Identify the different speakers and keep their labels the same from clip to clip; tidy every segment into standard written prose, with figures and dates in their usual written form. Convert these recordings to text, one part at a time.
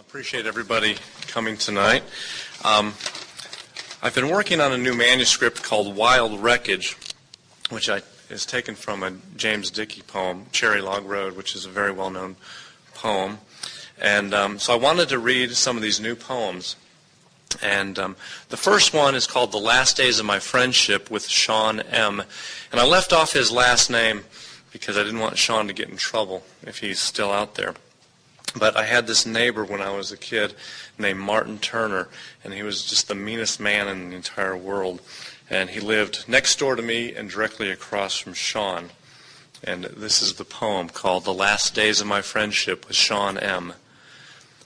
Speaker 1: Appreciate everybody coming tonight. I've been working on a new manuscript called Wild Wreckage, which is taken from a James Dickey poem, Cherry Log Road, which is a very well-known poem. And so I wanted to read some of these new poems. And the first one is called The Last Days of My Friendship with Sean M. And I left off his last name because I didn't want Sean to get in trouble if he's still out there. But I had this neighbor when I was a kid named Martin Turner, and he was just the meanest man in the entire world. And he lived next door to me and directly across from Sean. And this is the poem called The Last Days of My Friendship with Sean M.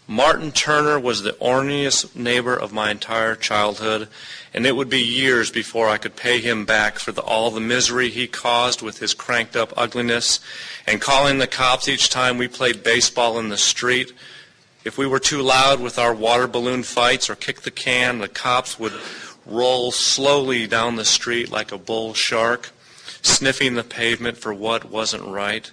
Speaker 1: Martin Turner was the ornery neighbor of my entire childhood, and it would be years before I could pay him back for all the misery he caused with his cranked-up ugliness and calling the cops each time we played baseball in the street. If we were too loud with our water balloon fights or kicked the can, the cops would roll slowly down the street like a bull shark, sniffing the pavement for what wasn't right.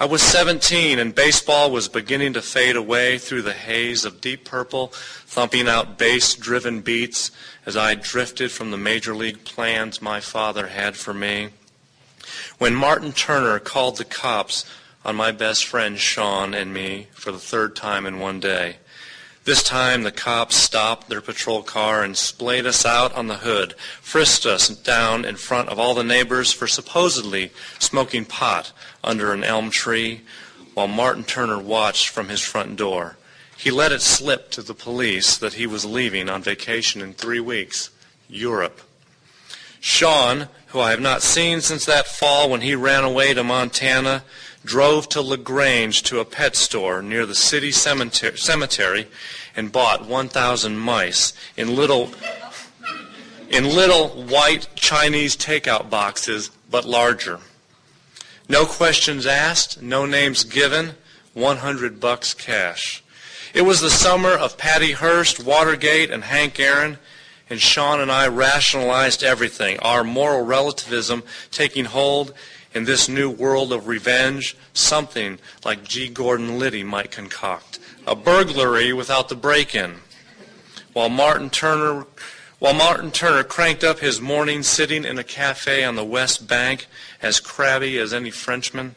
Speaker 1: I was 17, and baseball was beginning to fade away through the haze of Deep Purple, thumping out bass-driven beats as I drifted from the major league plans my father had for me. When Martin Turner called the cops on my best friend Sean and me for the third time in one day. This time the cops stopped their patrol car and splayed us out on the hood, frisked us down in front of all the neighbors for supposedly smoking pot under an elm tree while Martin Turner watched from his front door. He let it slip to the police that he was leaving on vacation in 3 weeks, Europe. Sean, who I have not seen since that fall when he ran away to Montana, drove to LaGrange to a pet store near the city cemetery and bought 1,000 mice in little white Chinese takeout boxes, but larger. No questions asked, no names given, $100 cash. It was the summer of Patty Hearst, Watergate, and Hank Aaron, and Sean and I rationalized everything, our moral relativism taking hold in this new world of revenge, something like G. Gordon Liddy might concoct. A burglary without the break-in. While Martin Turner cranked up his morning sitting in a cafe on the West Bank, as crabby as any Frenchman,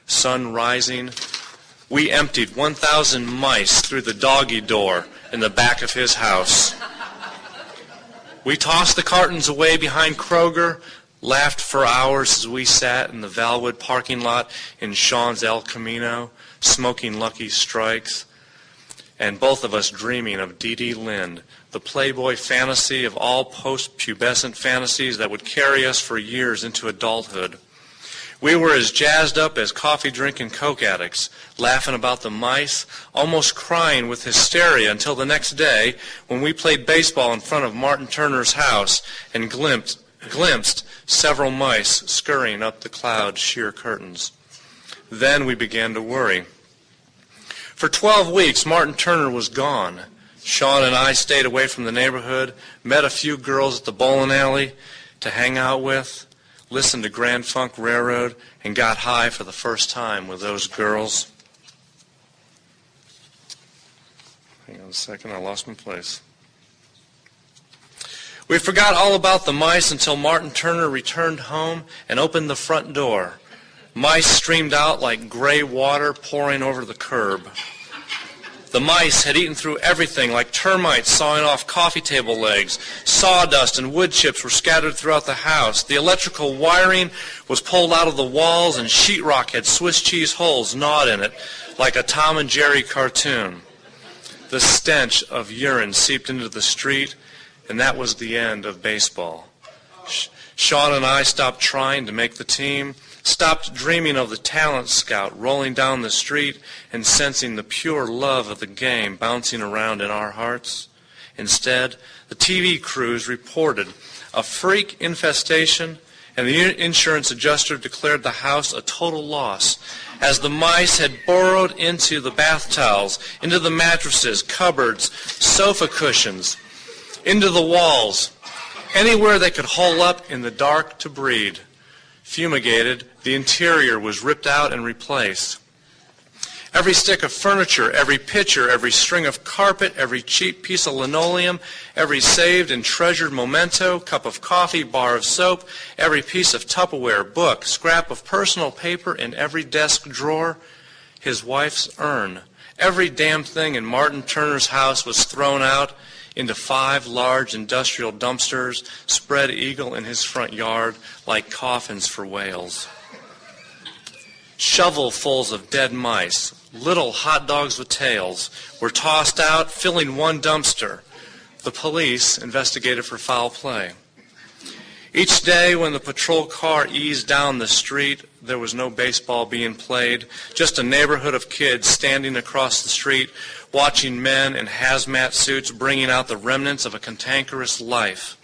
Speaker 1: sun rising, we emptied 1,000 mice through the doggy door in the back of his house. We tossed the cartons away behind Kroger, laughed for hours as we sat in the Valwood parking lot in Sean's El Camino, smoking Lucky Strikes, and both of us dreaming of Dee Dee Lind, the Playboy fantasy of all post-pubescent fantasies that would carry us for years into adulthood. We were as jazzed up as coffee-drinking coke addicts, laughing about the mice, almost crying with hysteria until the next day when we played baseball in front of Martin Turner's house and glimpsed several mice scurrying up the cloud sheer curtains. Then we began to worry. For 12 weeks, Martin Turner was gone. Sean and I stayed away from the neighborhood, met a few girls at the bowling alley to hang out with, listened to Grand Funk Railroad, and got high for the first time with those girls. Hang on a second, I lost my place. We forgot all about the mice until Martin Turner returned home and opened the front door. Mice streamed out like gray water pouring over the curb. The mice had eaten through everything like termites sawing off coffee table legs. Sawdust and wood chips were scattered throughout the house. The electrical wiring was pulled out of the walls, and sheetrock had Swiss cheese holes gnawed in it like a Tom and Jerry cartoon. The stench of urine seeped into the street, and that was the end of baseball. Sean and I stopped trying to make the team, stopped dreaming of the talent scout rolling down the street and sensing the pure love of the game bouncing around in our hearts. Instead, the TV crews reported a freak infestation, and the insurance adjuster declared the house a total loss, as the mice had burrowed into the bath towels, into the mattresses, cupboards, sofa cushions, into the walls, anywhere they could hole up in the dark to breed. Fumigated, the interior was ripped out and replaced. Every stick of furniture, every picture, every string of carpet, every cheap piece of linoleum, every saved and treasured memento, cup of coffee, bar of soap, every piece of Tupperware, book, scrap of personal paper in every desk drawer, his wife's urn. Every damn thing in Martin Turner's house was thrown out into 5 large industrial dumpsters, spread eagle in his front yard like coffins for whales. Shovelfuls of dead mice, little hot dogs with tails, were tossed out, filling one dumpster. The police investigated for foul play. Each day when the patrol car eased down the street, there was no baseball being played, just a neighborhood of kids standing across the street, watching men in hazmat suits bringing out the remnants of a cantankerous life.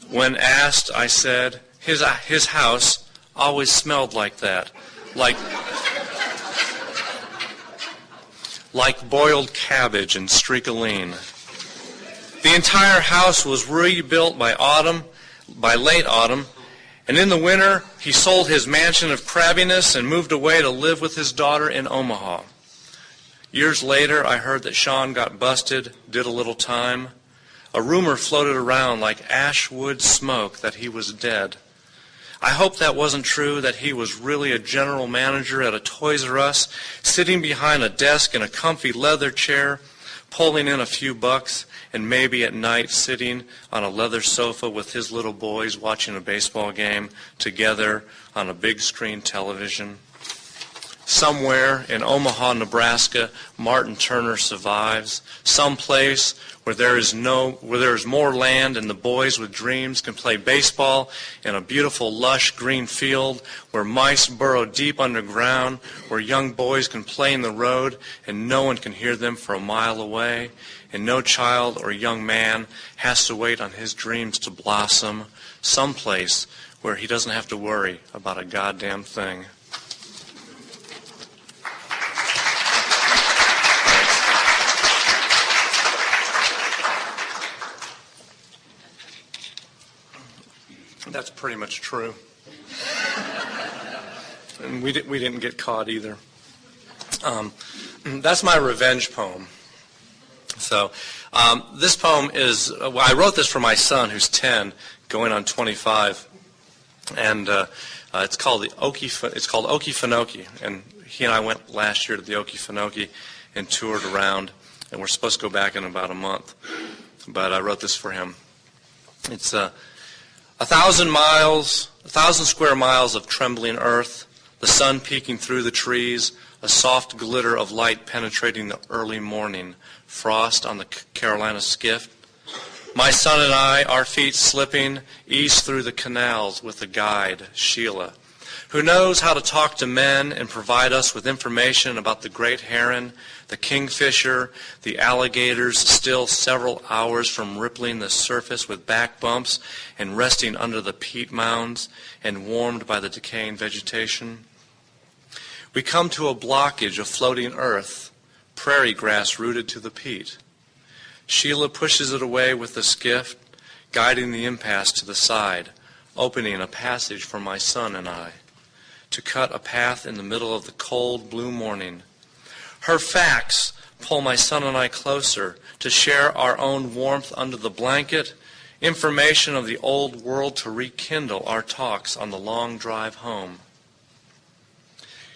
Speaker 1: When asked, I said, his house always smelled like that, like boiled cabbage and streakoline. The entire house was rebuilt by late autumn, and in the winter he sold his mansion of crabbiness and moved away to live with his daughter in Omaha. Years later, I heard that Sean got busted, did a little time. A rumor floated around like ash wood smoke that he was dead. I hope that wasn't true, that he was really a general manager at a Toys R Us, sitting behind a desk in a comfy leather chair, pulling in a few bucks, and maybe at night sitting on a leather sofa with his little boys watching a baseball game together on a big screen television. Somewhere in Omaha, Nebraska, Martin Turner survives. Someplace where there is more land and the boys with dreams can play baseball in a beautiful, lush green field, where mice burrow deep underground, where young boys can play in the road and no one can hear them for a mile away, and no child or young man has to wait on his dreams to blossom. Someplace where he doesn't have to worry about a goddamn thing. That's pretty much true. And we didn't get caught either. That's my revenge poem. So this poem is, I wrote this for my son who's 10, going on 25. And it's called Okefenokee. And he and I went last year to the Okefenokee and toured around. And we're supposed to go back in about a month. But I wrote this for him. It's 1,000 square miles of trembling earth, the sun peeking through the trees, a soft glitter of light penetrating the early morning, frost on the Carolina skiff. My son and I, our feet slipping, ease through the canals with a guide, Sheila, who knows how to talk to men and provide us with information about the great heron, the kingfisher, the alligators, still several hours from rippling the surface with back bumps and resting under the peat mounds and warmed by the decaying vegetation. We come to a blockage of floating earth, prairie grass rooted to the peat. Sheila pushes it away with the skiff, guiding the impasse to the side, opening a passage for my son and I, to cut a path in the middle of the cold blue morning. Her facts pull my son and I closer to share our own warmth under the blanket, information of the old world to rekindle our talks on the long drive home.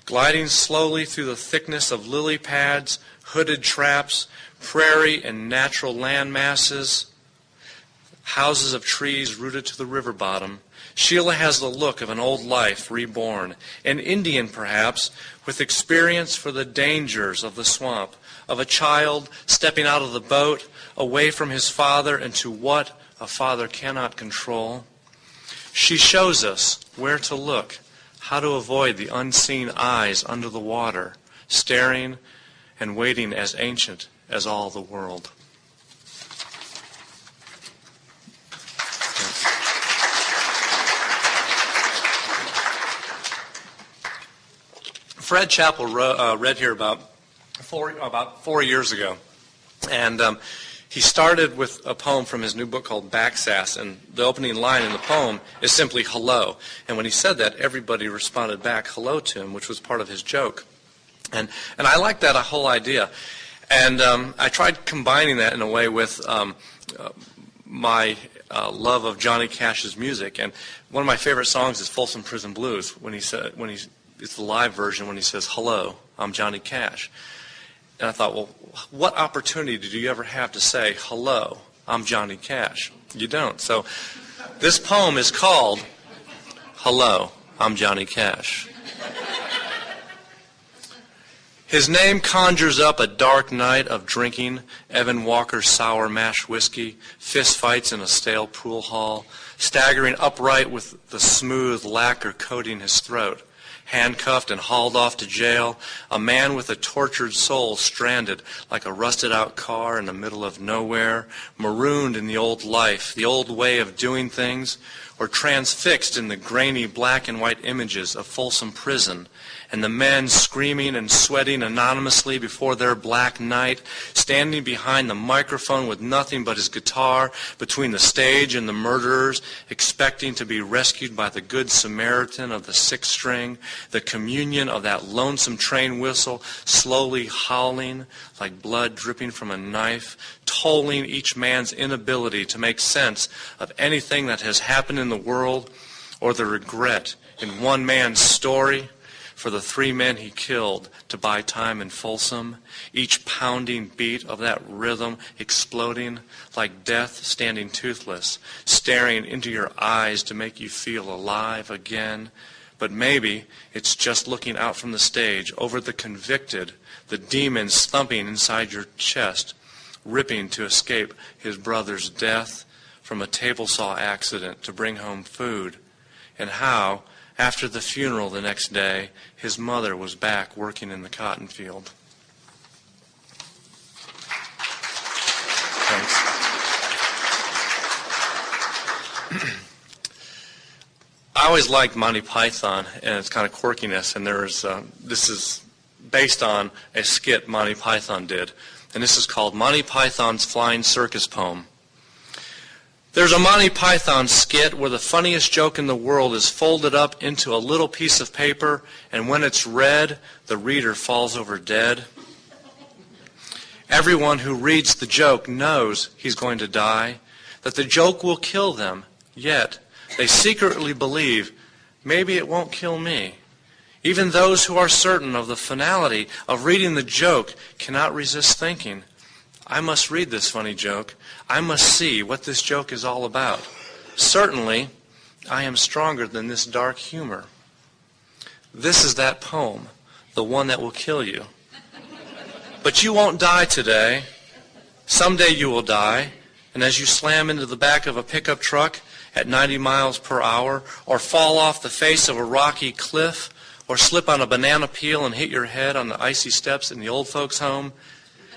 Speaker 1: Gliding slowly through the thickness of lily pads, hooded traps, prairie and natural land masses, houses of trees rooted to the river bottom, Sheila has the look of an old life reborn, an Indian perhaps, with experience for the dangers of the swamp, of a child stepping out of the boat, away from his father into what a father cannot control. She shows us where to look, how to avoid the unseen eyes under the water, staring and waiting as ancient as all the world. Fred Chappell read here about 4 years ago, and he started with a poem from his new book called Backsass, and the opening line in the poem is simply hello. And when he said that, everybody responded back hello to him, which was part of his joke. And I like that whole idea. And I tried combining that in a way with my love of Johnny Cash's music. And one of my favorite songs is Folsom Prison Blues, it's the live version when he says, "Hello, I'm Johnny Cash." And I thought, well, what opportunity did you ever have to say, "Hello, I'm Johnny Cash"? You don't. So this poem is called "Hello, I'm Johnny Cash." His name conjures up a dark night of drinking, Evan Walker's sour mash whiskey, fist fights in a stale pool hall, staggering upright with the smooth lacquer coating his throat, handcuffed and hauled off to jail, a man with a tortured soul stranded like a rusted-out car in the middle of nowhere, marooned in the old life, the old way of doing things, or transfixed in the grainy black and white images of Folsom Prison, and the men screaming and sweating anonymously before their black night, standing behind the microphone with nothing but his guitar between the stage and the murderers, expecting to be rescued by the good Samaritan of the sixth string, the communion of that lonesome train whistle slowly howling like blood dripping from a knife, tolling each man's inability to make sense of anything that has happened in the world, or the regret in one man's story for the 3 men he killed to buy time in Folsom, each pounding beat of that rhythm exploding like death standing toothless, staring into your eyes to make you feel alive again. But maybe it's just looking out from the stage over the convicted, the demons thumping inside your chest, ripping to escape his brother's death from a table saw accident to bring home food, and how, after the funeral the next day, his mother was back working in the cotton field. Thanks. I always liked Monty Python and its kind of quirkiness, and this is based on a skit Monty Python did, and this is called Monty Python's Flying Circus Poem. There's a Monty Python skit where the funniest joke in the world is folded up into a little piece of paper, and when it's read, the reader falls over dead. Everyone who reads the joke knows he's going to die, that the joke will kill them, yet they secretly believe, maybe it won't kill me. Even those who are certain of the finality of reading the joke cannot resist thinking, I must read this funny joke. I must see what this joke is all about. Certainly, I am stronger than this dark humor. This is that poem, the one that will kill you. But you won't die today. Someday you will die, and as you slam into the back of a pickup truck at 90 miles per hour, or fall off the face of a rocky cliff, or slip on a banana peel and hit your head on the icy steps in the old folks' home,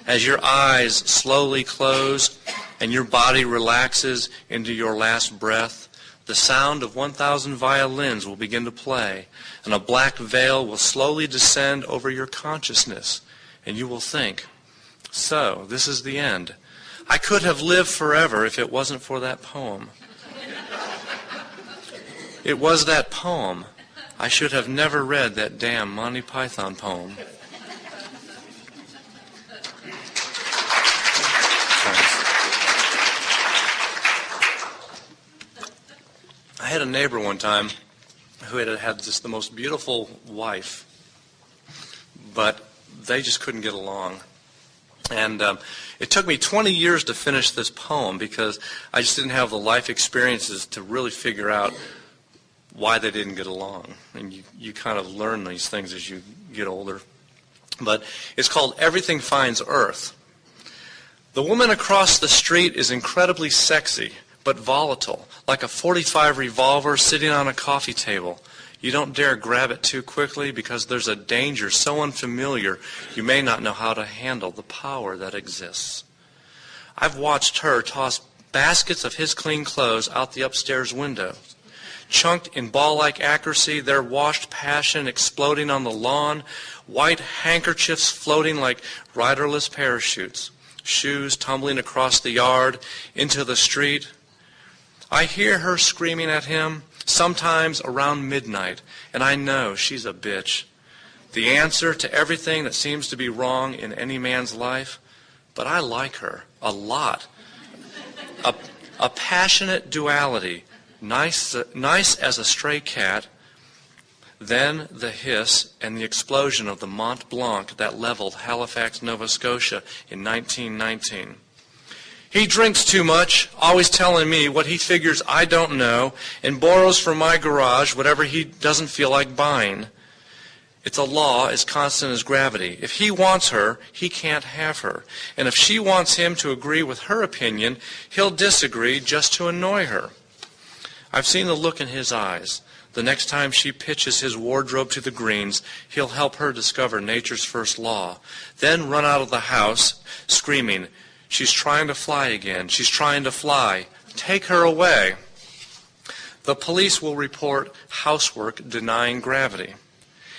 Speaker 1: as your eyes slowly close and your body relaxes into your last breath, the sound of 1,000 violins will begin to play, and a black veil will slowly descend over your consciousness, and you will think, so, this is the end. I could have lived forever if it wasn't for that poem. It was that poem. I should have never read that damn Monty Python poem. I had a neighbor one time who had just the most beautiful wife, but they just couldn't get along. And it took me 20 years to finish this poem because I just didn't have the life experiences to really figure out why they didn't get along. And you kind of learn these things as you get older. But it's called Everything Finds Earth. The woman across the street is incredibly sexy, but volatile, like a .45 revolver sitting on a coffee table. You don't dare grab it too quickly because there's a danger so unfamiliar you may not know how to handle the power that exists. I've watched her toss baskets of his clean clothes out the upstairs window. Chunked in ball-like accuracy, their washed passion exploding on the lawn, white handkerchiefs floating like riderless parachutes, shoes tumbling across the yard into the street. I hear her screaming at him, sometimes around midnight, and I know she's a bitch. the answer to everything that seems to be wrong in any man's life, but I like her a lot. A passionate duality, nice as a stray cat, then the hiss and the explosion of the Mont Blanc that leveled Halifax, Nova Scotia in 1919. He drinks too much, always telling me what he figures I don't know, and borrows from my garage whatever he doesn't feel like buying. It's a law as constant as gravity. If he wants her, he can't have her. And if she wants him to agree with her opinion, he'll disagree just to annoy her. I've seen the look in his eyes. The next time she pitches his wardrobe to the greens, he'll help her discover nature's first law, then run out of the house screaming, "She's trying to fly again. She's trying to fly. Take her away." The police will report housework denying gravity.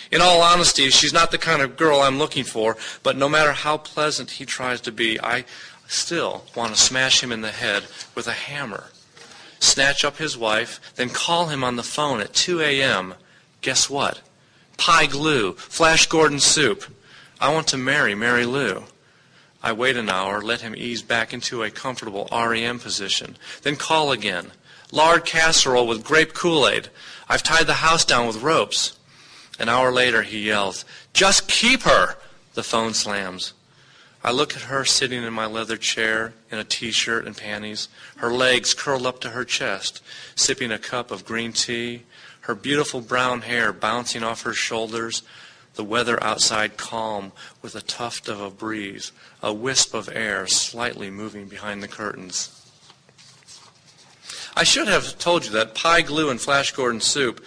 Speaker 1: In all honesty, she's not the kind of girl I'm looking for, but no matter how pleasant he tries to be, I still want to smash him in the head with a hammer. Snatch up his wife, then call him on the phone at 2 a.m. Guess what? Pie glue, Flash Gordon soup. I want to marry Mary Lou. I wait an hour, let him ease back into a comfortable REM position. Then call again. Lard casserole with grape Kool-Aid. I've tied the house down with ropes. An hour later he yells, "Just keep her!" The phone slams. I look at her sitting in my leather chair in a T-shirt and panties, her legs curled up to her chest, sipping a cup of green tea, her beautiful brown hair bouncing off her shoulders, the weather outside calm with a tuft of a breeze, a wisp of air slightly moving behind the curtains. I should have told you that pie glue and Flash Gordon soup,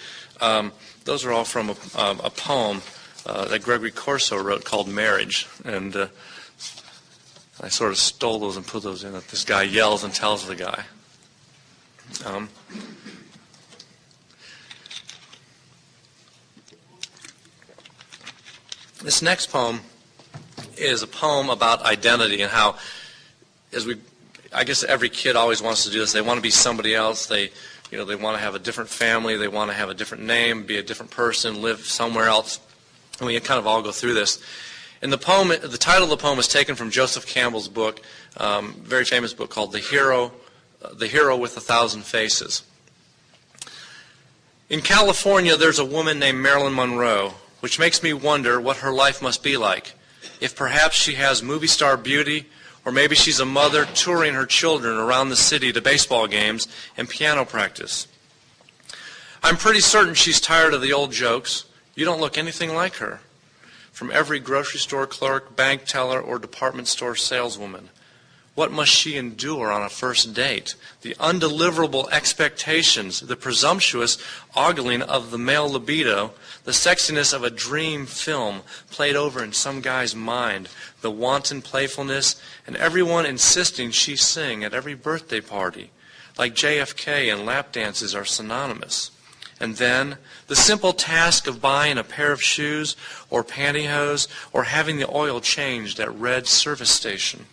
Speaker 1: those are all from a poem that Gregory Corso wrote called Marriage. And I sort of stole those and put those in that this guy yells and tells the guy. This next poem is a poem about identity and how, I guess every kid always wants to do this. They want to be somebody else. They want to have a different family. They want to have a different name, be a different person, live somewhere else. And we kind of all go through this. And the title of the poem is taken from Joseph Campbell's book, very famous book called The Hero with a Thousand Faces. In California, there's a woman named Marilyn Monroe, which makes me wonder what her life must be like. If perhaps she has movie star beauty, or maybe she's a mother touring her children around the city to baseball games and piano practice. I'm pretty certain she's tired of the old jokes. You don't look anything like her. From every grocery store clerk, bank teller, or department store saleswoman. What must she endure on a first date? The undeliverable expectations, the presumptuous ogling of the male libido, the sexiness of a dream film played over in some guy's mind, the wanton playfulness, and everyone insisting she sing at every birthday party, like JFK and lap dances are synonymous. And then, the simple task of buying a pair of shoes or pantyhose or having the oil changed at Red service station.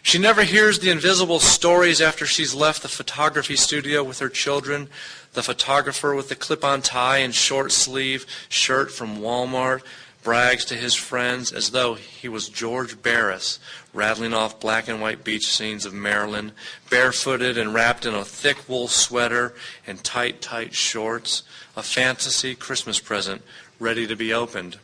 Speaker 1: She never hears the invisible stories after she's left the photography studio with her children, the photographer with the clip-on tie and short-sleeve shirt from Walmart brags to his friends as though he was George Barris, rattling off black and white beach scenes of Maryland, barefooted and wrapped in a thick wool sweater and tight, tight shorts, a fantasy Christmas present ready to be opened.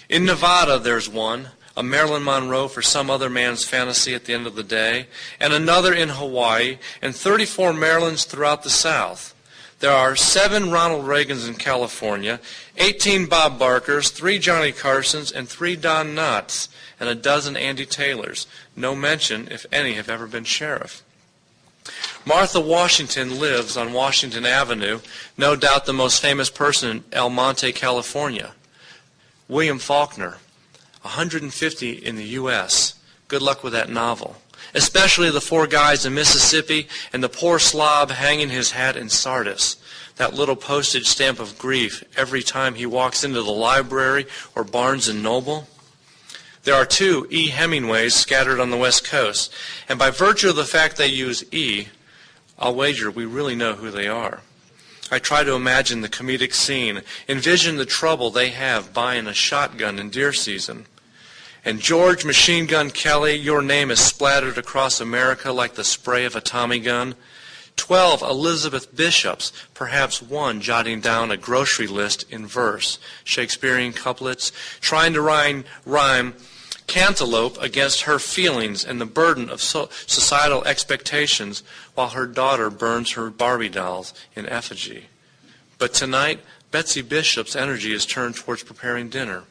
Speaker 1: In Nevada, there's one, a Marilyn Monroe for some other man's fantasy at the end of the day, and another in Hawaii, and 34 Marilyns throughout the South. There are 7 Ronald Reagans in California, 18 Bob Barkers, 3 Johnny Carsons, and 3 Don Knotts, and a dozen Andy Taylors. No mention if any have ever been sheriff. Martha Washington lives on Washington Avenue, no doubt the most famous person in El Monte, California. William Faulkner, 150 in the U.S. Good luck with that novel. Especially the 4 guys in Mississippi and the poor slob hanging his hat in Sardis. That little postage stamp of grief every time he walks into the library or Barnes & Noble. There are 2 E. Hemingways scattered on the West Coast, and by virtue of the fact they use E, I'll wager we really know who they are. I try to imagine the comedic scene, envision the trouble they have buying a shotgun in deer season. And George Machine Gun Kelly, your name is splattered across America like the spray of a Tommy gun. 12 Elizabeth Bishops, perhaps one jotting down a grocery list in verse, Shakespearean couplets, trying to rhyme cantaloupe against her feelings and the burden of societal expectations while her daughter burns her Barbie dolls in effigy. But tonight, Betsy Bishop's energy is turned towards preparing dinner.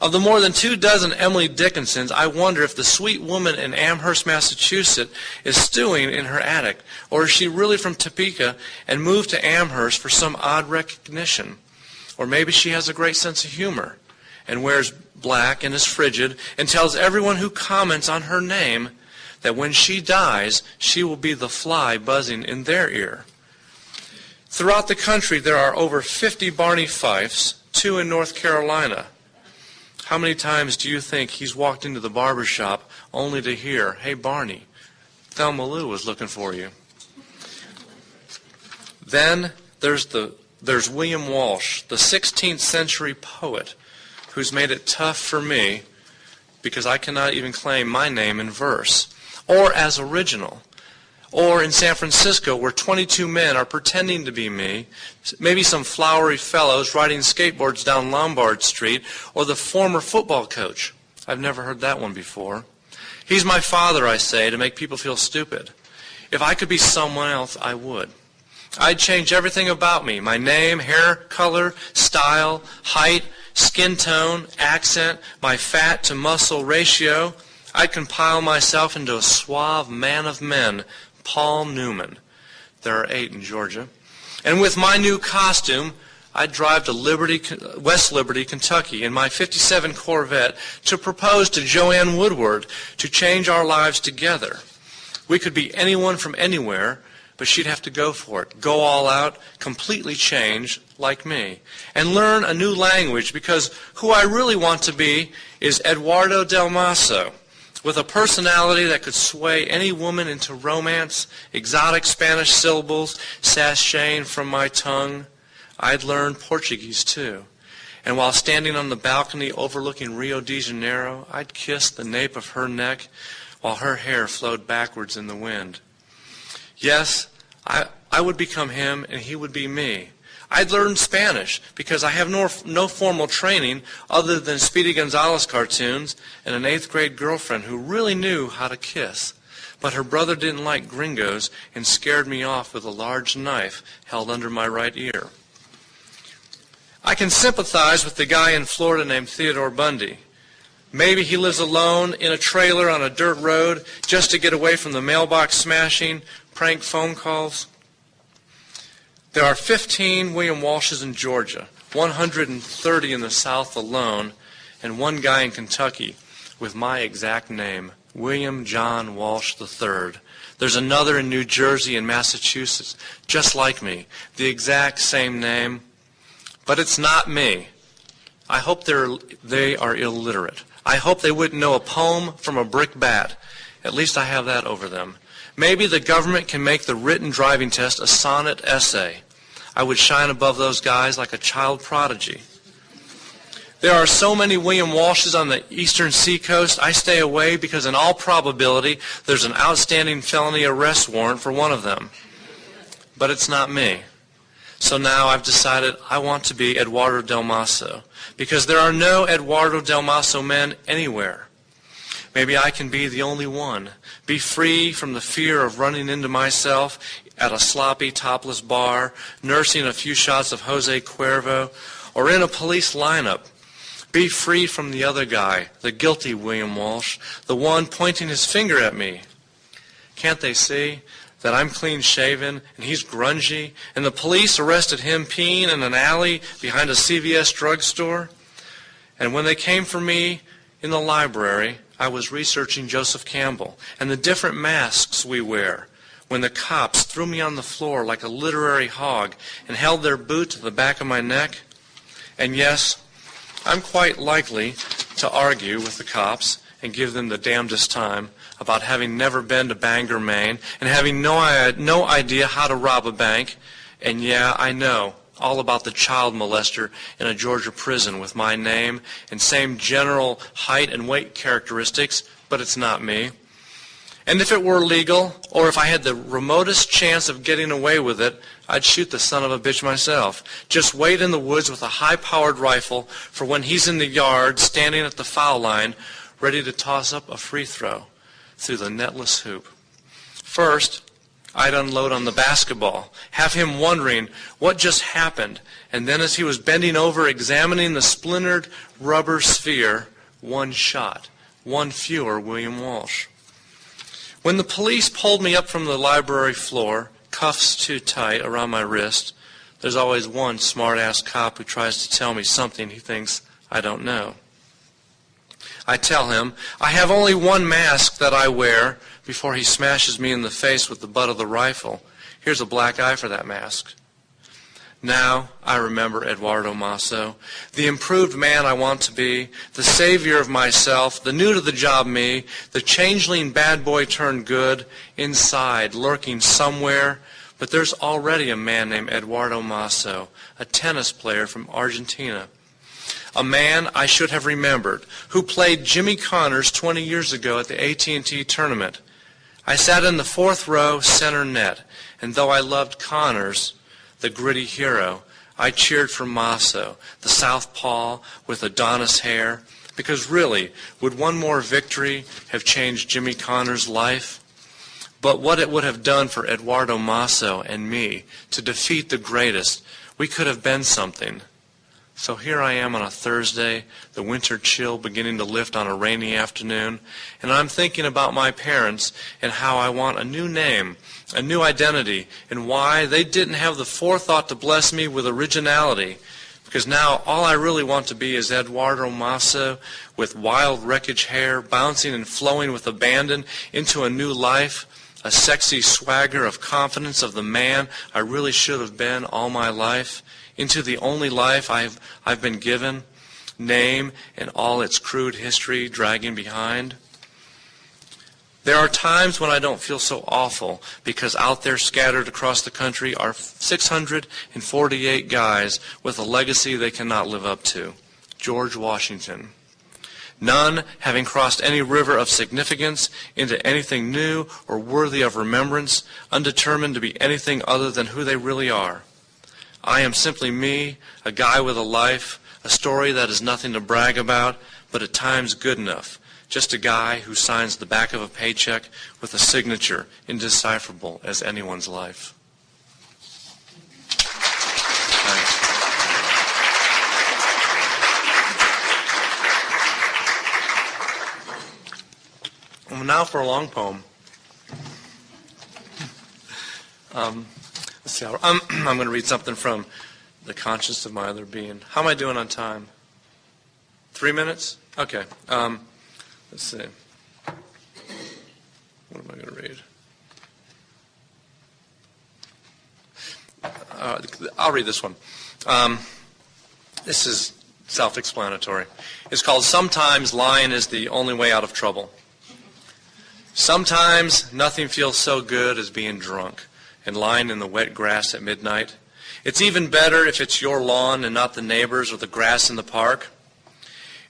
Speaker 1: Of the more than 24 Emily Dickinsons, I wonder if the sweet woman in Amherst, Massachusetts is stewing in her attic, or is she really from Topeka and moved to Amherst for some odd recognition? Or maybe she has a great sense of humor and wears black and is frigid and tells everyone who comments on her name that when she dies, she will be the fly buzzing in their ear. Throughout the country, there are over 50 Barney Fifes, 2 in North Carolina. How many times do you think he's walked into the barber shop only to hear, "Hey, Barney, Thelma Lou was looking for you"? Then there's William Walsh, the 16th century poet, who's made it tough for me because I cannot even claim my name in verse or as original. Or in San Francisco, where 22 men are pretending to be me, maybe some flowery fellows riding skateboards down Lombard Street, or the former football coach. I've never heard that one before. He's my father, I say, to make people feel stupid. If I could be someone else, I would. I'd change everything about me, my name, hair color, style, height, skin tone, accent, my fat to muscle ratio. I'd compile myself into a suave man of men, Paul Newman. There are 8 in Georgia. And with my new costume, I'd drive to West Liberty, Kentucky, in my 57 Corvette to propose to Joanne Woodward to change our lives together. We could be anyone from anywhere, but she'd have to go for it, go all out, completely change, like me, and learn a new language, because who I really want to be is Eduardo Del Maso, with a personality that could sway any woman into romance, exotic Spanish syllables sashaying from my tongue. I'd learn Portuguese too. And while standing on the balcony overlooking Rio de Janeiro, I'd kiss the nape of her neck while her hair flowed backwards in the wind. Yes, I would become him and he would be me. I'd learn Spanish because I have no formal training other than Speedy Gonzales cartoons and an 8th grade girlfriend who really knew how to kiss. But her brother didn't like gringos and scared me off with a large knife held under my right ear. I can sympathize with the guy in Florida named Theodore Bundy. Maybe he lives alone in a trailer on a dirt road just to get away from the mailbox smashing, prank phone calls. There are 15 William Walshes in Georgia, 130 in the South alone, and one guy in Kentucky with my exact name, William John Walsh III. There's another in New Jersey and Massachusetts, just like me, the exact same name, but it's not me. I hope they are illiterate. I hope they wouldn't know a poem from a brick bat. At least I have that over them. Maybe the government can make the written driving test a sonnet essay. I would shine above those guys like a child prodigy. There are so many William Walshes on the eastern seacoast, I stay away because in all probability there's an outstanding felony arrest warrant for one of them. But it's not me. So now I've decided I want to be Eduardo Del Maso, because there are no Eduardo Del Maso men anywhere. Maybe I can be the only one, be free from the fear of running into myself at a sloppy, topless bar, nursing a few shots of Jose Cuervo, or in a police lineup. Be free from the other guy, the guilty William Walsh, the one pointing his finger at me. Can't they see that I'm clean-shaven and he's grungy, and the police arrested him peeing in an alley behind a CVS drugstore? And when they came for me in the library, I was researching Joseph Campbell and the different masks we wear, when the cops threw me on the floor like a literary hog and held their boot to the back of my neck. And yes, I'm quite likely to argue with the cops and give them the damnedest time about having never been to Bangor, Maine, and having no idea how to rob a bank, And yeah, I know all about the child molester in a Georgia prison with my name and same general height and weight characteristics, but it's not me. And if it were legal, or if I had the remotest chance of getting away with it, I'd shoot the son of a bitch myself. Just wait in the woods with a high-powered rifle for when he's in the yard, standing at the foul line, ready to toss up a free throw through the netless hoop. First, I'd unload on the basketball, have him wondering what just happened, and then as he was bending over examining the splintered rubber sphere, one shot, one fewer William Walsh. When the police pulled me up from the library floor, cuffs too tight around my wrist, there's always one smart-ass cop who tries to tell me something he thinks I don't know. I tell him I have only one mask that I wear before he smashes me in the face with the butt of the rifle. Here's a black eye for that mask. Now I remember Eduardo Masso, the improved man I want to be, the savior of myself, the new-to-the-job me, the changeling bad boy turned good, inside, lurking somewhere. But there's already a man named Eduardo Masso, a tennis player from Argentina. A man I should have remembered, who played Jimmy Connors 20 years ago at the AT&T tournament. I sat in the fourth row, center net, and though I loved Connors, the gritty hero, I cheered for Masso, the southpaw with Adonis hair, because really, would one more victory have changed Jimmy Connors' life? But what it would have done for Eduardo Masso and me to defeat the greatest, we could have been something. So here I am on a Thursday, the winter chill beginning to lift on a rainy afternoon, and I'm thinking about my parents and how I want a new name, a new identity, and why they didn't have the forethought to bless me with originality. Because now all I really want to be is Eduardo Masso with wild wreckage hair, bouncing and flowing with abandon into a new life, a sexy swagger of confidence of the man I really should have been all my life, into the only life I've been given, name and all its crude history dragging behind. There are times when I don't feel so awful because out there scattered across the country are 648 guys with a legacy they cannot live up to. George Washington. None having crossed any river of significance into anything new or worthy of remembrance, undetermined to be anything other than who they really are. I am simply me, a guy with a life, a story that is nothing to brag about, but at times good enough. Just a guy who signs the back of a paycheck with a signature indecipherable as anyone's life. Well, now for a long poem. Let's see. I'm going to read something from The Conscience of My Other Being. How am I doing on time? 3 minutes? Okay. Let's see. What am I going to read? I'll read this one. This is self-explanatory. It's called Sometimes Lying is the Only Way Out of Trouble. Sometimes nothing feels so good as being drunk and lying in the wet grass at midnight. It's even better if it's your lawn and not the neighbor's or the grass in the park.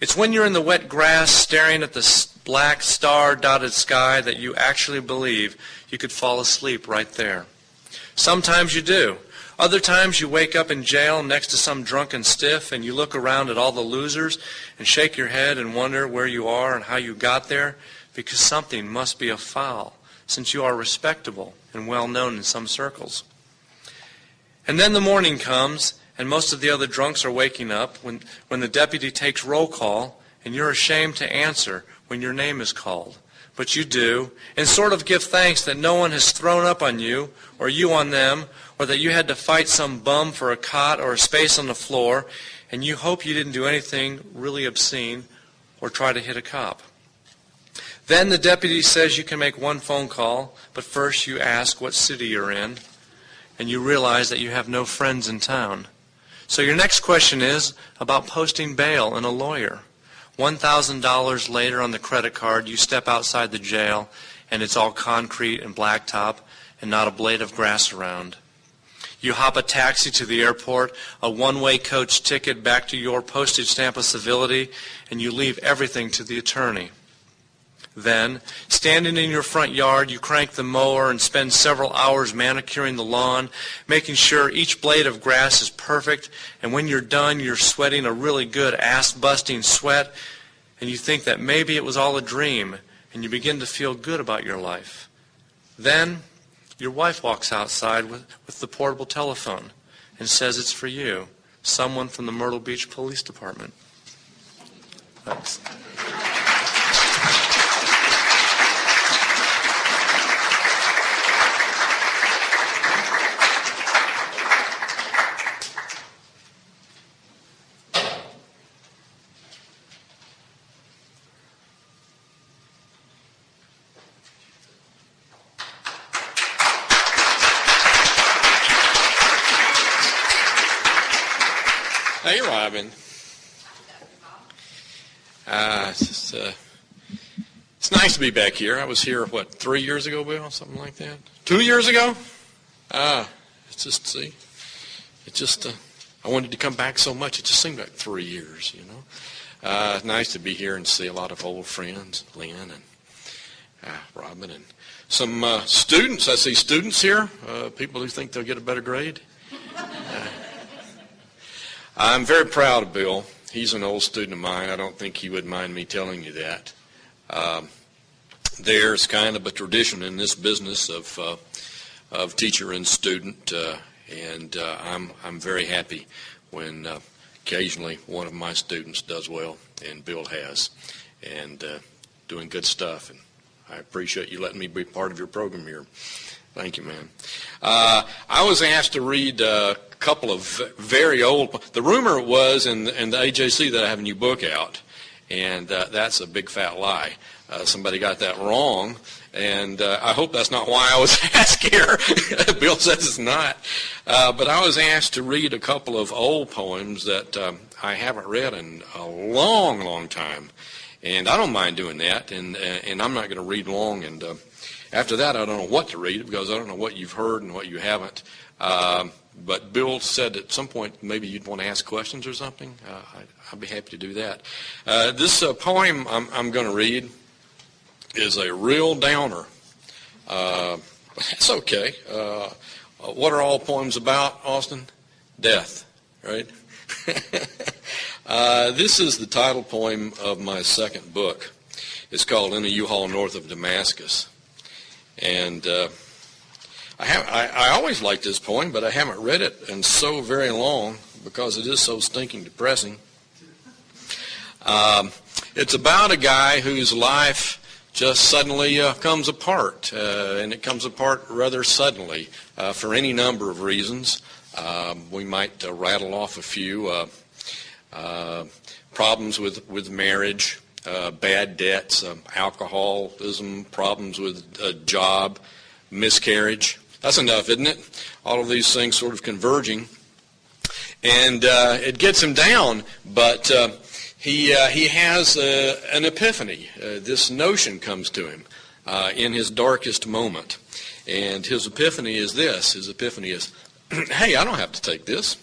Speaker 1: It's when you're in the wet grass staring at the black star-dotted sky that you actually believe you could fall asleep right there. Sometimes you do. Other times you wake up in jail next to some drunken stiff and you look around at all the losers and shake your head and wonder where you are and how you got there, because something must be afoul since you are respectable and well known in some circles. And then the morning comes and most of the other drunks are waking up when the deputy takes roll call and you're ashamed to answer when your name is called. But you do, and sort of give thanks that no one has thrown up on you or you on them, or that you had to fight some bum for a cot or a space on the floor, and you hope you didn't do anything really obscene or try to hit a cop. Then the deputy says you can make one phone call, but first you ask what city you're in, and you realize that you have no friends in town. So your next question is about posting bail and a lawyer. $1,000 later on the credit card, you step outside the jail, and it's all concrete and blacktop and not a blade of grass around. You hop a taxi to the airport, a one-way coach ticket back to your postage stamp of civility, and you leave everything to the attorney. Then, standing in your front yard, you crank the mower and spend several hours manicuring the lawn, making sure each blade of grass is perfect, and when you're done, you're sweating a really good ass-busting sweat, and you think that maybe it was all a dream, and you begin to feel good about your life. Then, your wife walks outside with the portable telephone and says it's for you, someone from the Myrtle Beach Police Department. Thanks.
Speaker 2: Hey, Robin. It's nice to be back here. I was here, 3 years ago, Bill? Something like that? 2 years ago? It's just, I wanted to come back so much, it just seemed like 3 years, you know. Nice to be here and see a lot of old friends, Lynn and Robin, and some students. I see students here, people who think they'll get a better grade. I'm very proud of Bill. He's an old student of mine. I don't think he would mind me telling you that. There's kind of a tradition in this business of teacher and student, and I'm very happy when occasionally one of my students does well, and Bill has, and doing good stuff. And I appreciate you letting me be part of your program here. Thank you, man. I was asked to read a couple of very old. The rumor was in the AJC that I have a new book out, and that's a big fat lie. Somebody got that wrong, and I hope that's not why I was asked here. Bill says it's not. But I was asked to read a couple of old poems that I haven't read in a long, long time, and I don't mind doing that, and I'm not going to read long, and after that, I don't know what to read because I don't know what you've heard and what you haven't. But Bill said at some point maybe you'd want to ask questions or something. I'd be happy to do that. This poem I'm going to read is a real downer. That's okay. What are all poems about, Austin? Death, right? This is the title poem of my second book. It's called In a U-Haul North of Damascus. And I always liked this poem, but I haven't read it in so very long because it is so stinking depressing. It's about a guy whose life just suddenly comes apart, and it comes apart rather suddenly for any number of reasons. We might rattle off a few. Problems with marriage, bad debts, alcoholism, problems with a job, miscarriage. That's enough, isn't it? All of these things sort of converging. And it gets him down, but he has an epiphany. This notion comes to him in his darkest moment. And his epiphany is this. His epiphany is, hey, I don't have to take this.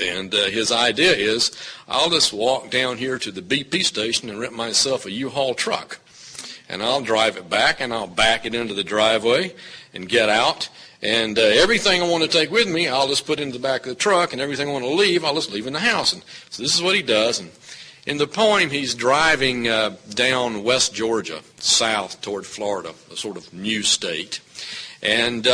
Speaker 2: And his idea is, I'll just walk down here to the BP station and rent myself a U-Haul truck. And I'll drive it back, and I'll back it into the driveway and get out. And everything I want to take with me, I'll just put into the back of the truck, and everything I want to leave, I'll just leave in the house. And so this is what he does. And in the poem, he's driving down West Georgia, south toward Florida, a sort of new state. And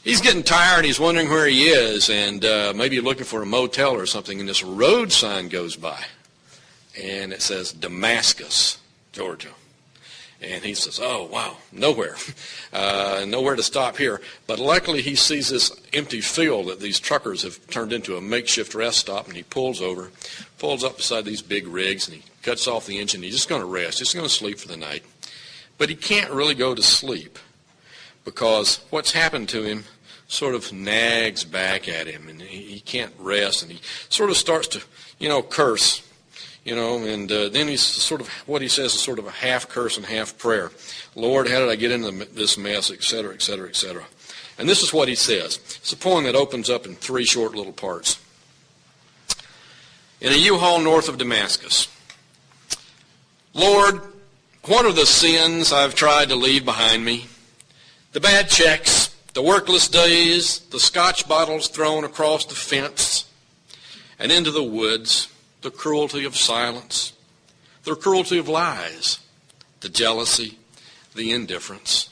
Speaker 2: he's getting tired. He's wondering where he is, and maybe looking for a motel or something. And this road sign goes by, and it says Damascus, Georgia. And he says, oh, wow, nowhere. Nowhere to stop here. But luckily he sees this empty field that these truckers have turned into a makeshift rest stop, and he pulls up beside these big rigs, and he cuts off the engine. He's just going to rest. He's going to sleep for the night. But he can't really go to sleep because what's happened to him sort of nags back at him, and he can't rest, and he sort of starts to, curse. And then he's sort of, what he says is sort of a half curse and half prayer. Lord, how did I get into this mess, et cetera, et cetera, et cetera. And this is what he says. It's a poem that opens up in 3 short little parts. In a U-Haul north of Damascus. Lord, what are the sins I've tried to leave behind me? The bad checks, the workless days, the scotch bottles thrown across the fence and into the woods, the cruelty of silence, the cruelty of lies, the jealousy, the indifference.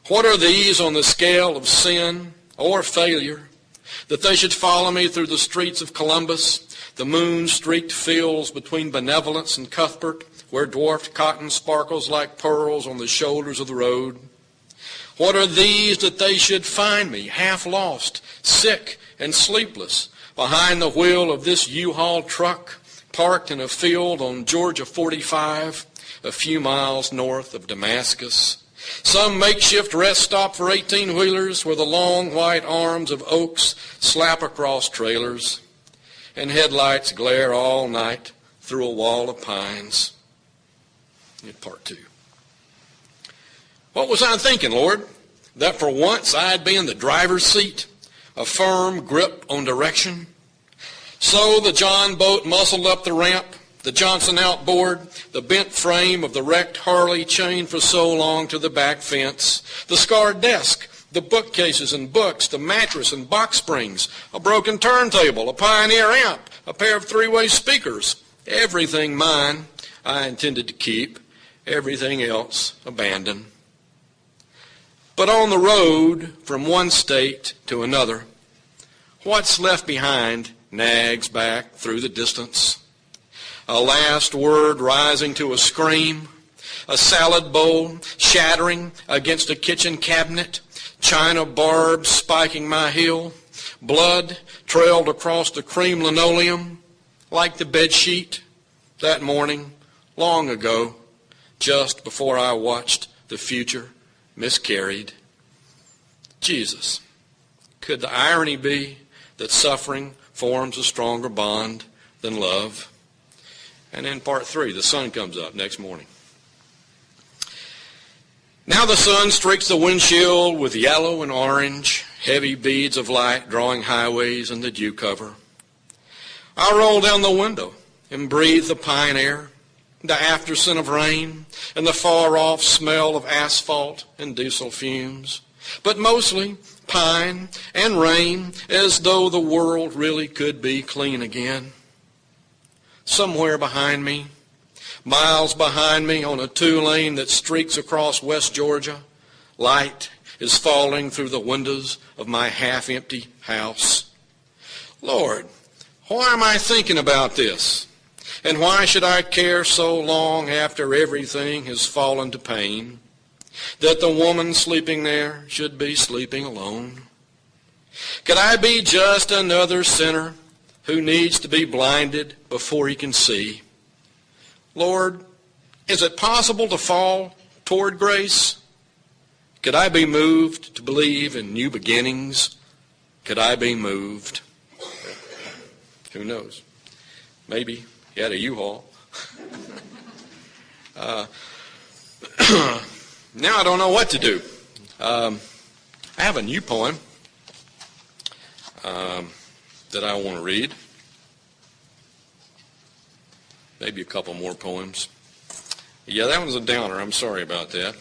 Speaker 2: What are these on the scale of sin or failure, that they should follow me through the streets of Columbus, the moon-streaked fields between Benevolence and Cuthbert, where dwarfed cotton sparkles like pearls on the shoulders of the road? What are these that they should find me, half lost, sick and sleepless, behind the wheel of this U-Haul truck, parked in a field on Georgia 45, a few miles north of Damascus? Some makeshift rest stop for 18-wheelers where the long white arms of oaks slap across trailers and headlights glare all night through a wall of pines. In part 2. What was I thinking, Lord? That for once I'd be in the driver's seat, a firm grip on direction? So the John boat muscled up the ramp, the Johnson outboard, the bent frame of the wrecked Harley chained for so long to the back fence, the scarred desk, the bookcases and books, the mattress and box springs, a broken turntable, a Pioneer amp, a pair of 3-way speakers, everything mine I intended to keep, everything else abandoned. But on the road from one state to another, what's left behind nags back through the distance. A last word rising to a scream, a salad bowl shattering against a kitchen cabinet, china barbs spiking my heel, blood trailed across the cream linoleum like the bedsheet that morning long ago, just before I watched the future miscarried. Jesus, could the irony be that suffering forms a stronger bond than love? And in part 3, the sun comes up next morning. Now the sun streaks the windshield with yellow and orange, heavy beads of light drawing highways in the dew cover. I roll down the window and breathe the pine air, the after scent of rain, and the far-off smell of asphalt and diesel fumes. But mostly pine and rain, as though the world really could be clean again. Somewhere behind me, miles behind me on a 2-lane that streaks across West Georgia, light is falling through the windows of my half-empty house. Lord, why am I thinking about this? And why should I care so long after everything has fallen to pain, that the woman sleeping there should be sleeping alone? Could I be just another sinner who needs to be blinded before he can see? Lord, is it possible to fall toward grace? Could I be moved to believe in new beginnings? Could I be moved? Who knows? Maybe he had a U-Haul. Now I don't know what to do. I have a new poem that I want to read. Maybe a couple more poems. Yeah, that one's a downer. I'm sorry about that.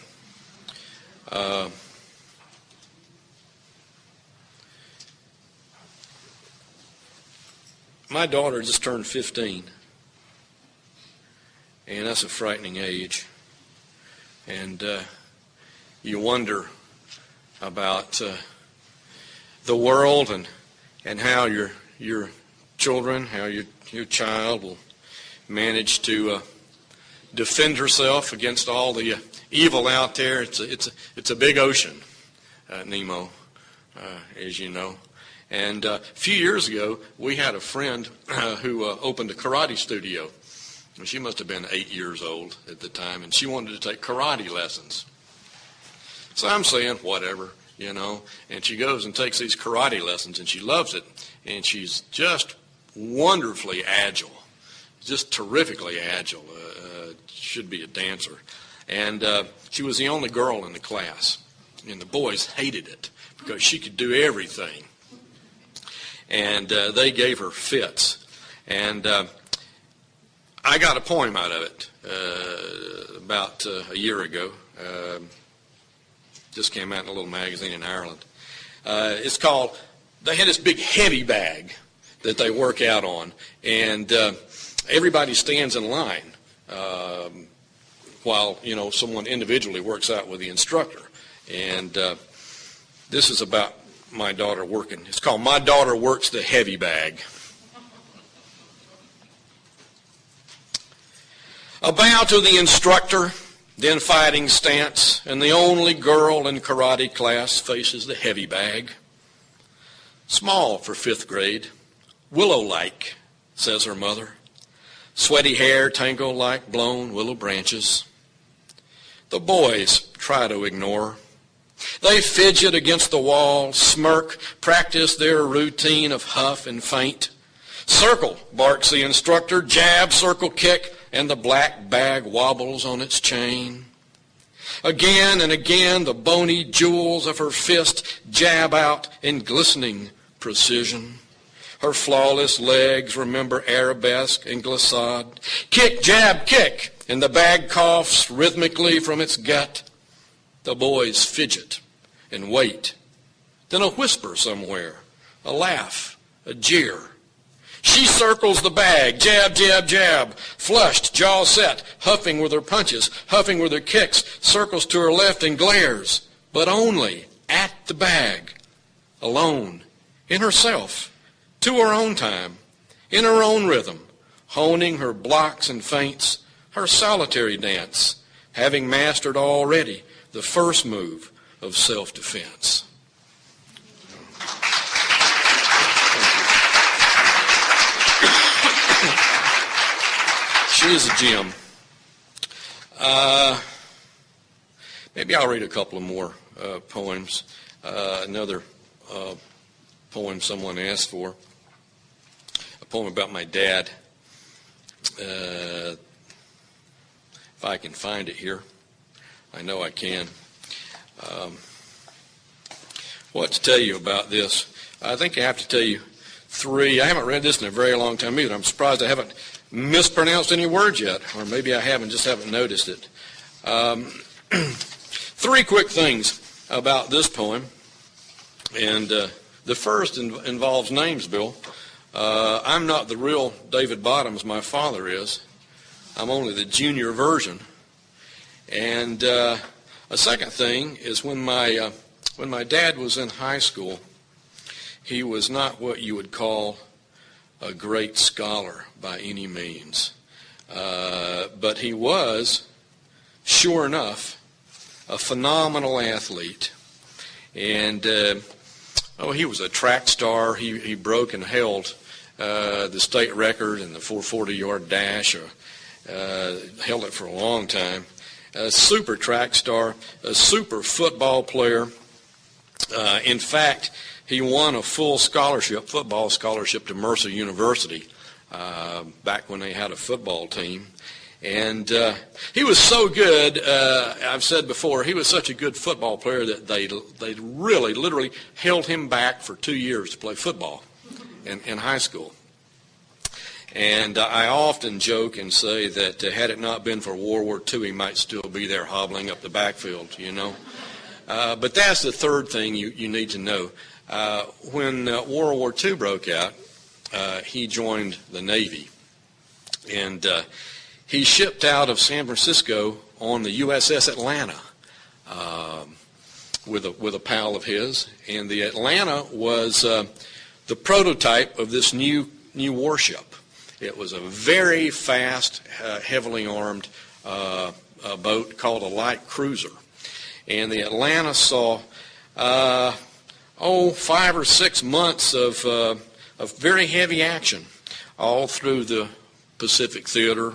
Speaker 2: My daughter just turned 15, and that's a frightening age. And you wonder about the world and how your children, how your child will manage to defend herself against all the evil out there. It's a big ocean, Nemo, as you know. And a few years ago, we had a friend who opened a karate studio. She must have been 8 years old at the time, and she wanted to take karate lessons. So I'm saying, whatever, you know. And she goes and takes these karate lessons, and she loves it. And she's just wonderfully agile, just terrifically agile. Should be a dancer. And she was the only girl in the class, and the boys hated it. because she could do everything. And they gave her fits. And I got a poem out of it about a year ago. Just came out in a little magazine in Ireland. It's called, they had this big heavy bag that they work out on, and everybody stands in line while, someone individually works out with the instructor. And this is about my daughter working. It's called My Daughter Works the Heavy Bag. A bow to the instructor, then fighting stance, and the only girl in karate class faces the heavy bag. Small for 5th grade, willow-like, says her mother. Sweaty hair tangled like blown willow branches. The boys try to ignore. They fidget against the wall, smirk, practice their routine of huff and feint. Circle, barks the instructor, jab, circle, kick, and the black bag wobbles on its chain. Again and again, the bony jewels of her fist jab out in glistening precision. Her flawless legs remember arabesque and glissade. Kick, jab, kick, and the bag coughs rhythmically from its gut. The boys fidget and wait. Then a whisper somewhere, a laugh, a jeer. She circles the bag, jab, jab, jab, flushed, jaw set, huffing with her punches, huffing with her kicks, circles to her left and glares, but only at the bag, alone, in herself, to her own time, in her own rhythm, honing her blocks and feints, her solitary dance, having mastered already the first move of self-defense. She is a gem. Maybe I'll read a couple of more poems. Another poem someone asked for. A poem about my dad. If I can find it here. I know I can. What to tell you about this? I think I have to tell you 3. I haven't read this in a very long time either. I'm surprised I haven't mispronounced any words yet, or maybe I haven't, just haven't noticed it. 3 quick things about this poem, and the first involves names, Bill. I'm not the real David Bottoms my father is. I'm only the junior version. And a second thing is when my dad was in high school, he was not what you would call a great scholar by any means. But he was, sure enough, a phenomenal athlete. And, he was a track star. He broke and held the state record in the 440-yard dash, held it for a long time. A super track star, a super football player. In fact, he won a full scholarship, football scholarship to Mercer University back when they had a football team. And he was so good, I've said before, he was such a good football player that they really, literally held him back for 2 years to play football in high school. And I often joke and say that had it not been for World War II, he might still be there hobbling up the backfield, But that's the third thing you need to know. When World War II broke out, he joined the Navy. And he shipped out of San Francisco on the USS Atlanta with a pal of his. And the Atlanta was the prototype of this new warship. It was a very fast, heavily armed boat called a light cruiser. And the Atlanta saw 5 or 6 months of very heavy action all through the Pacific Theater,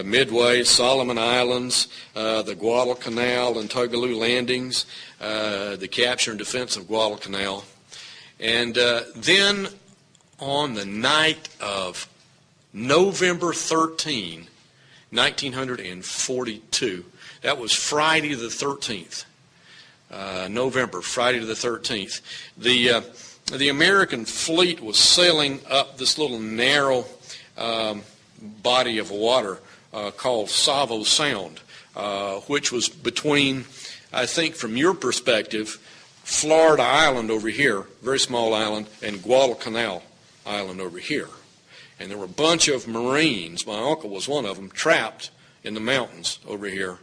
Speaker 2: Midway, Solomon Islands, the Guadalcanal and Tugaloo landings, the capture and defense of Guadalcanal. And then on the night of November 13, 1942, that was Friday the 13th, November, Friday the 13th. The American fleet was sailing up this little narrow body of water called Savo Sound, which was between, I think from your perspective, Florida Island over here, very small island, and Guadalcanal Island over here. And there were a bunch of Marines, my uncle was one of them, trapped in the mountains over here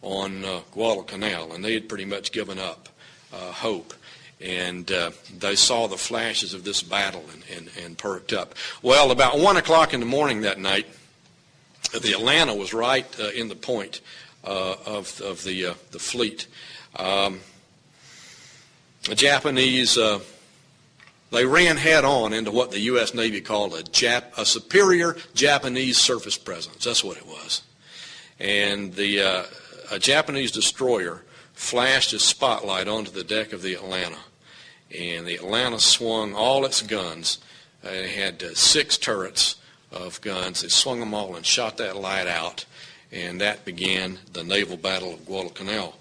Speaker 2: on Guadalcanal, and they had pretty much given up hope. And they saw the flashes of this battle and perked up. Well, about 1 o'clock in the morning that night, the Atlanta was right in the point of the fleet. The Japanese, they ran head on into what the U.S. Navy called a superior Japanese surface presence. That's what it was. And a Japanese destroyer flashed its spotlight onto the deck of the Atlanta. And the Atlanta swung all its guns. It had 6 turrets of guns. They swung them all and shot that light out. And that began the naval battle of Guadalcanal,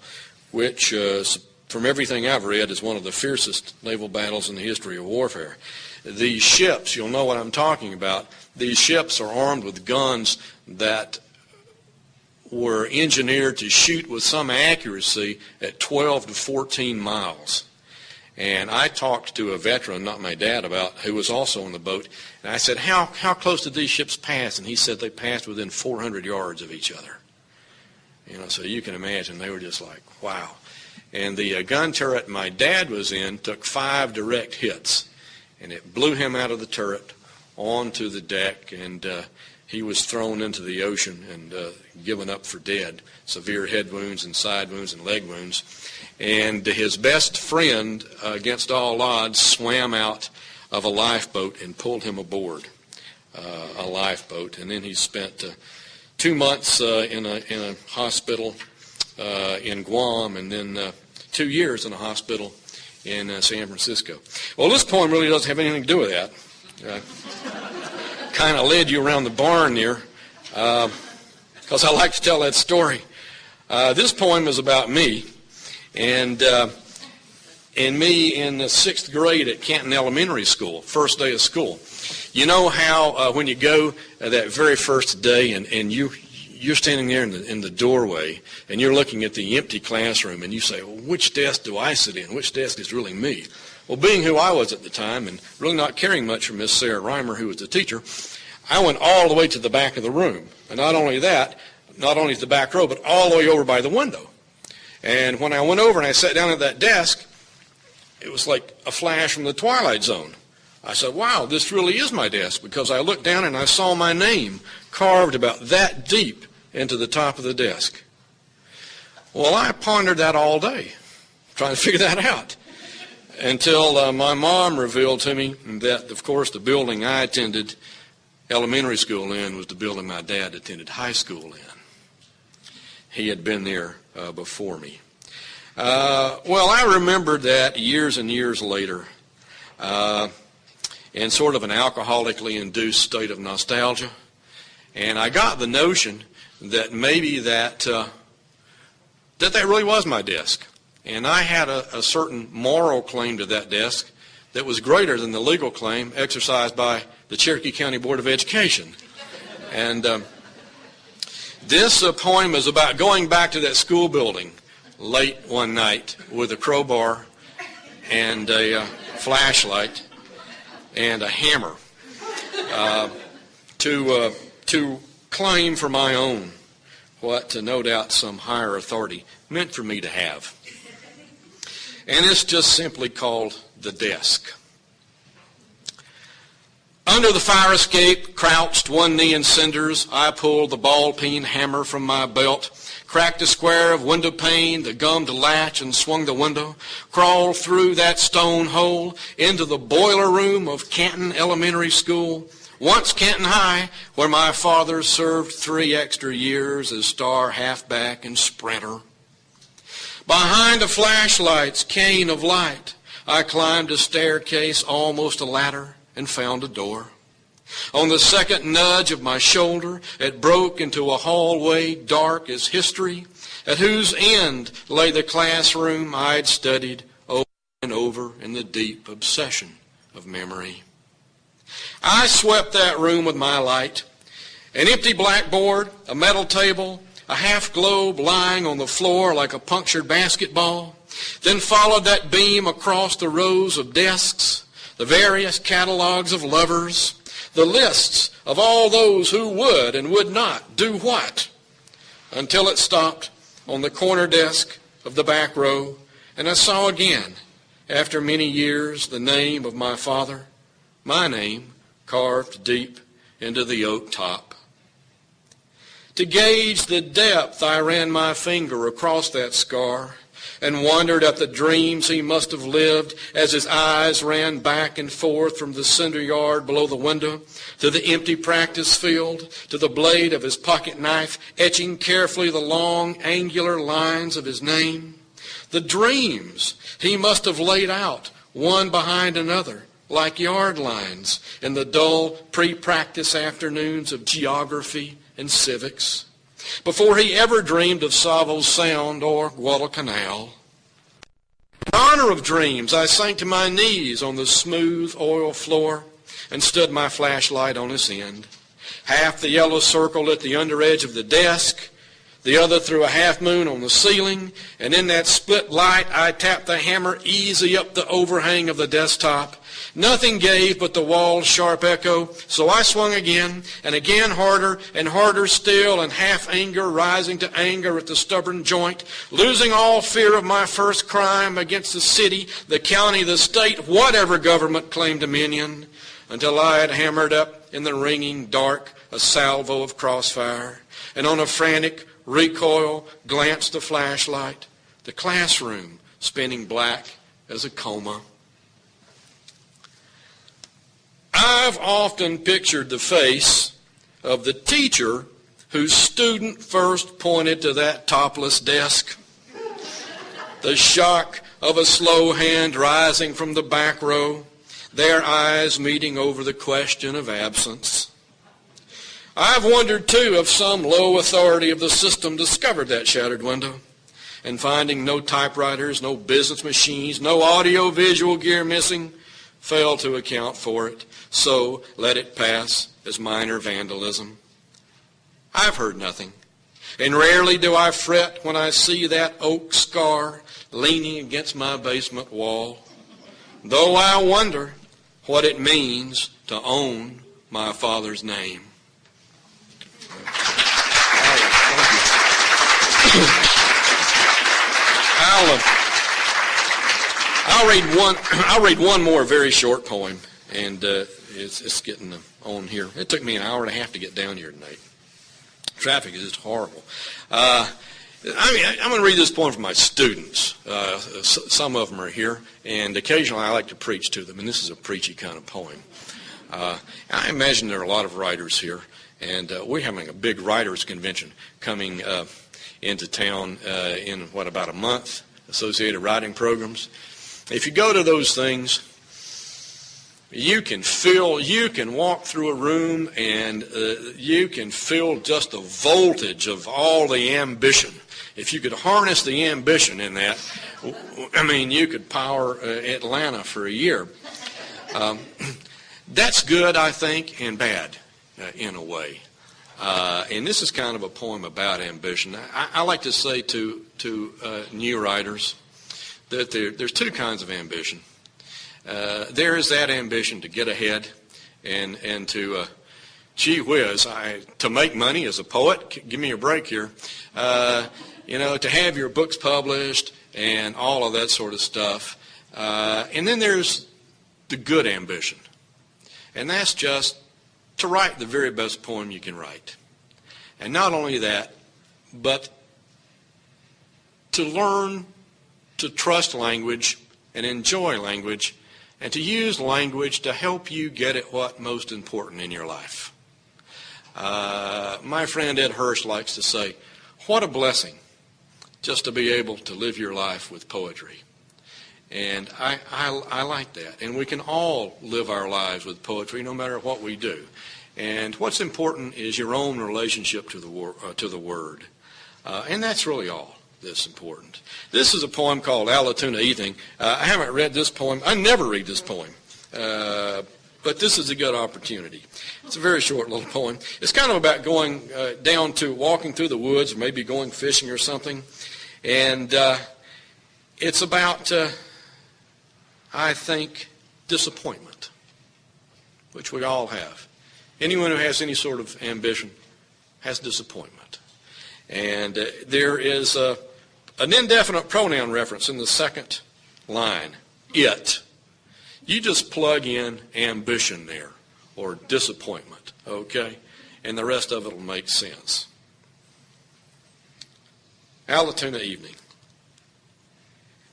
Speaker 2: which, from everything I've read, is one of the fiercest naval battles in the history of warfare. These ships, you'll know what I'm talking about, these ships are armed with guns that were engineered to shoot with some accuracy at 12 to 14 miles. And I talked to a veteran, not my dad, who was also on the boat, and I said, how close did these ships pass? And he said they passed within 400 yards of each other. So you can imagine, they were just like, wow. And the gun turret my dad was in took 5 direct hits, and it blew him out of the turret onto the deck, and he was thrown into the ocean and given up for dead. Severe head wounds and side wounds and leg wounds. And his best friend, against all odds, swam out of a lifeboat and pulled him aboard a lifeboat. And then he spent 2 months in a hospital in Guam, and then 2 years in a hospital in San Francisco. Well, this poem really doesn't have anything to do with that. Kind of led you around the barn there, because I like to tell that story. This poem is about me, and me in the 6th grade at Canton Elementary School, first day of school. You know how when you go that very first day and you're standing there in the doorway and you're looking at the empty classroom and you say, well, which desk do I sit in? Which desk is really me? Well, being who I was at the time and really not caring much for Miss Sarah Reimer, who was the teacher, I went all the way to the back of the room. And not only that, not only to the back row, but all the way over by the window. And when I went over and I sat down at that desk, it was like a flash from the Twilight Zone. I said, wow, this really is my desk, because I looked down and I saw my name carved about that deep into the top of the desk. Well, I pondered that all day, trying to figure that out, until my mom revealed to me that, of course, the building I attended elementary school in was the building my dad attended high school in. He had been there before me. Well, I remembered that years and years later in sort of an alcoholically induced state of nostalgia. And I got the notion that maybe that really was my desk. And I had a certain moral claim to that desk that was greater than the legal claim exercised by the Cherokee County Board of Education. And this poem is about going back to that school building late one night with a crowbar and a flashlight and a hammer to claim for my own what no doubt some higher authority meant for me to have. And it's just simply called the desk. Under the fire escape, crouched, one knee in cinders, I pulled the ball-peen hammer from my belt, cracked a square of window pane, the gummed latch, and swung the window, crawled through that stone hole into the boiler room of Canton Elementary School, once Canton High, where my father served 3 extra years as star halfback and sprinter. Behind a flashlight's cane of light, I climbed a staircase, almost a ladder, and found a door. On the second nudge of my shoulder, it broke into a hallway dark as history, at whose end lay the classroom I'd studied over and over in the deep obsession of memory. I swept that room with my light. An empty blackboard, a metal table, a half globe lying on the floor like a punctured basketball. Then followed that beam across the rows of desks, the various catalogs of lovers, the lists of all those who would and would not do what, until it stopped on the corner desk of the back row, and I saw again, after many years, the name of my father, my name, carved deep into the oak top. To gauge the depth, I ran my finger across that scar and wondered at the dreams he must have lived as his eyes ran back and forth from the cinder yard below the window to the empty practice field, to the blade of his pocket knife, etching carefully the long, angular lines of his name. The dreams he must have laid out, one behind another, like yard lines in the dull pre-practice afternoons of geography and civics, before he ever dreamed of Savo's Sound or Guadalcanal. In honor of dreams, I sank to my knees on the smooth oil floor and stood my flashlight on its end. Half the yellow circle at the under edge of the desk, the other threw a half moon on the ceiling, and in that split light I tapped the hammer easy up the overhang of the desktop. Nothing gave but the wall's sharp echo, so I swung again, and again harder and harder still, and half anger rising to anger at the stubborn joint, losing all fear of my first crime against the city, the county, the state, whatever government claimed dominion, until I had hammered up in the ringing dark a salvo of crossfire, and on a frantic recoil glanced the flashlight, the classroom spinning black as a coma. I've often pictured the face of the teacher whose student first pointed to that topless desk, the shock of a slow hand rising from the back row, their eyes meeting over the question of absence. I've wondered, too, if some low authority of the system discovered that shattered window, and finding no typewriters, no business machines, no audio-visual gear missing, failed to account for it, so let it pass as minor vandalism. I've heard nothing, and rarely do I fret when I see that oak scar leaning against my basement wall, though I wonder what it means to own my father's name. I'll read one more very short poem, and it's getting on here. It took me an hour and a half to get down here tonight. Traffic is just horrible. I'm going to read this poem from my students. Some of them are here, and occasionally I like to preach to them, and this is a preachy kind of poem. I imagine there are a lot of writers here, and we're having a big writers' convention coming into town in, about a month, Associated Writing Programs. If you go to those things, you can walk through a room and you can feel just the voltage of all the ambition. If you could harness the ambition in that, you could power Atlanta for a year. That's good, I think, and bad in a way. And this is kind of a poem about ambition. I like to say to new writers that there's two kinds of ambition. There is that ambition to get ahead and to, gee whiz, to make money as a poet. Give me a break here. To have your books published and all of that sort of stuff. And then there's the good ambition. And that's just to write the very best poem you can write. And not only that, but to learn to trust language and enjoy language, and to use language to help you get at what's most important in your life. My friend Ed Hirsch likes to say, what a blessing just to be able to live your life with poetry. And I like that. And we can all live our lives with poetry no matter what we do. And what's important is your own relationship to the word. And that's really all. that's important. This is a poem called Alatoona Evening. I haven't read this poem. I never read this poem. But this is a good opportunity. It's a very short little poem. It's kind of about going down to walking through the woods, or maybe going fishing or something. And it's about, I think, disappointment, which we all have. Anyone who has any sort of ambition has disappointment. And there is an indefinite pronoun reference in the second line, it. You just plug in ambition there, or disappointment, okay? And the rest of it will make sense. Alatoona Evening.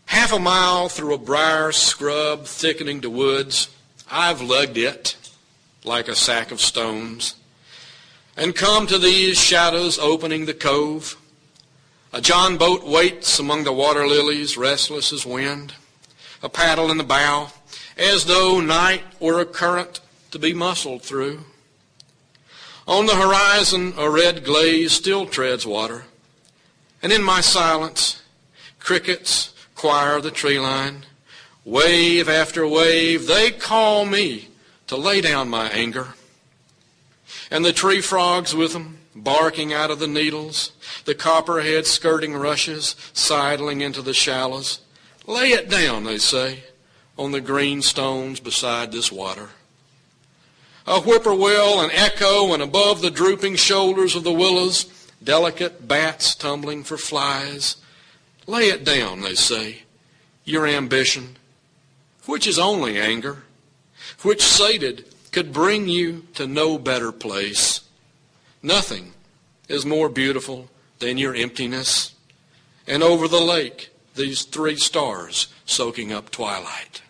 Speaker 2: Half a mile through a briar scrub thickening to woods, I've lugged it like a sack of stones, and come to these shadows opening the cove. A John boat waits among the water lilies, restless as wind, a paddle in the bow, as though night were a current to be muscled through. On the horizon, a red glaze still treads water, and in my silence, crickets choir the tree line. Wave after wave, they call me to lay down my anger. And the tree frogs with them, barking out of the needles, the copperhead skirting rushes, sidling into the shallows. Lay it down, they say, on the green stones beside this water. A whippoorwill, an echo, and above the drooping shoulders of the willows, delicate bats tumbling for flies. Lay it down, they say, your ambition, which is only anger, which sated could bring you to no better place. Nothing is more beautiful than your emptiness, and over the lake, these 3 stars soaking up twilight.